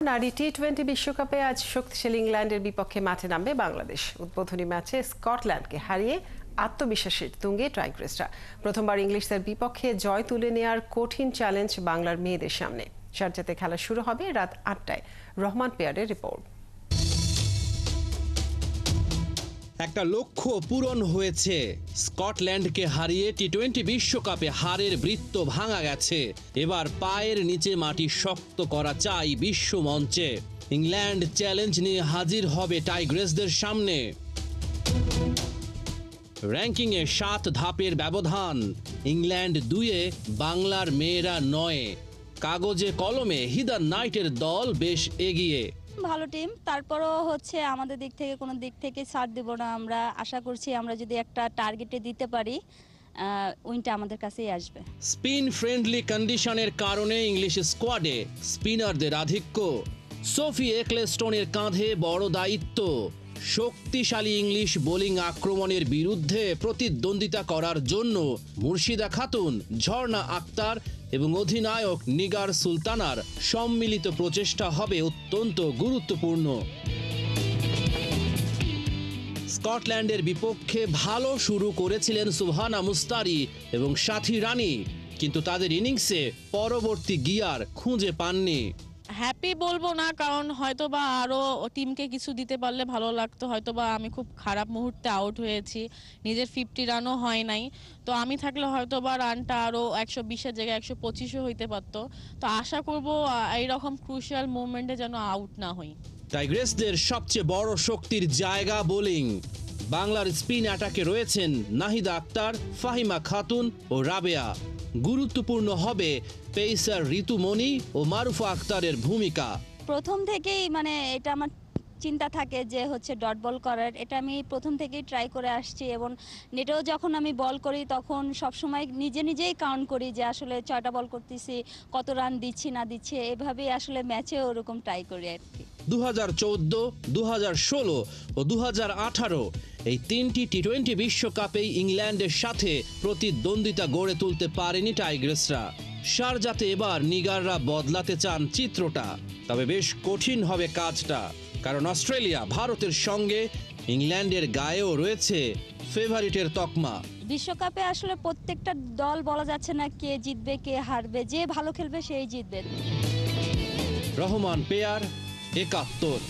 নারী টি-20 বিশ্বকাপে আজ শক্তিশালী ইংল্যান্ডের বিপক্ষে মাঠে নামবে বাংলাদেশ। উদ্বোধনী ম্যাচে স্কটল্যান্ডকে হারিয়ে আত্মবিশ্বাসের তুঙ্গে টাইগ্রেসরা। প্রথমবার ইংলিশদের বিপক্ষে জয় তুলে নেওয়ার কঠিন চ্যালেঞ্জ বাংলার মেয়েদের সামনে। শারজাতে খেলা শুরু হবে রাত 8টায়। রহমান পেয়ারের রিপোর্ট। একটা লক্ষ্য পূরণ হয়েছে। স্কটল্যান্ডকে হারিয়ে টি-20 বিশ্বকাপে হারের বৃত্ত ভাঙা গেছে। এবার পায়ের নিচে মাটি শক্ত করা চাই বিশ্ব মঞ্চে। ইংল্যান্ড চ্যালেঞ্জ নিয়ে হাজির হবে টাইগ্রেসদের সামনে। র্যাঙ্কিংয়ে 7 ধাপের ব্যবধান। ইংল্যান্ড 2-এ, বাংলার মেয়েরা 9-এ। কাগজে কলমে হিদার নাইটের দল বেশ এগিয়ে। ভালো টিম, তারপরও আমাদের কোনো দিক থেকে ছাড় দেব না। আমরা আশা করছি আমরা যদি একটা টার্গেটে দিতে পারি, উইনটা আমাদের কাছেই আসবে। স্পিন ফ্রেন্ডলি কন্ডিশনের কারণে ইংলিশ স্কোয়াডে স্পিনারদের আধিক্য। সোফি এক্লেস্টনের কাঁধে বড় দায়িত্ব। শক্তিশালী ইংলিশ বোলিং আক্রমণের বিরুদ্ধে প্রতিদ্বন্দ্বিতা করার জন্য মুর্শিদা খাতুন, ঝর্ণা আক্তার এবং অধিনায়ক নিগার সুলতানার সম্মিলিত প্রচেষ্টা হবে অত্যন্ত গুরুত্বপূর্ণ। স্কটল্যান্ডের বিপক্ষে ভালো শুরু করেছিলেন সুবহানা মুস্তারি এবং সাথী রানী, কিন্তু তাদের ইনিংসে পরবর্তী গিয়ার খুঁজে পাননি। হ্যাপি বলবো না, কারণ হয়তোবা আরো টিমকে কিছু দিতে পারলে ভালো লাগতো। হয়তোবা আমি খুব খারাপ মুহূর্তে আউট হয়েছি, নিজের 50 রানও হয় নাই। তো আমি থাকলে হয়তোবা রানটা আরো 120-এর জায়গায় 125-ও হইতে পারতো। তো আশা করবো এইরকম ক্রুশিয়াল মুভমেন্টে যেন আউট না হই। টাইগ্রেসদের সবচেয়ে বড় শক্তির জায়গা বোলিং। বাংলার স্পিন অ্যাটাকে রয়েছেন নাহিদা আক্তার, ফাহিমা খাতুন ও রাবেয়া। গুরুত্বপূর্ণ হবে পেসার ঋতুমণি ও মারুফা আক্তারের ভূমিকা। প্রথম থেকেই এটা আমার চিন্তা থাকে যে ডট বল করার। এটা আমি প্রথম থেকেই ট্রাই করে আসছি এবং নেটেও যখন আমি বল করি তখন সবসময় নিজেই কাউন্ট করি যে আসলে 6টা বল করতেছি, কত রান দিচ্ছি না দিচ্ছি, এভাবেই আসলে ম্যাচে ওরকম ট্রাই করি আর কি। 2014, 2016 ও 2018 এই 3টি টি-20 বিশ্বকাপেই ইংল্যান্ডের সাথে প্রতিদ্বন্দ্বিতা গড়ে তুলতে পারেনি টাইগ্রেসরা। শারজাতে এবার নিগাররা বদলাতে চান চিত্রটা, তবে বেশ কঠিন হবে কাজটা, কারণ অস্ট্রেলিয়া, ভারতের সঙ্গে ইংল্যান্ডের গায়েও রয়েছে ফেভারিটের তকমা। বিশ্বকাপে আসলে প্রত্যেকটা দল বলা যাচ্ছে না কে জিতবে কে হারবে, যে ভালো খেলবে সেই জিতবে। রহমান পেয়ার, 71।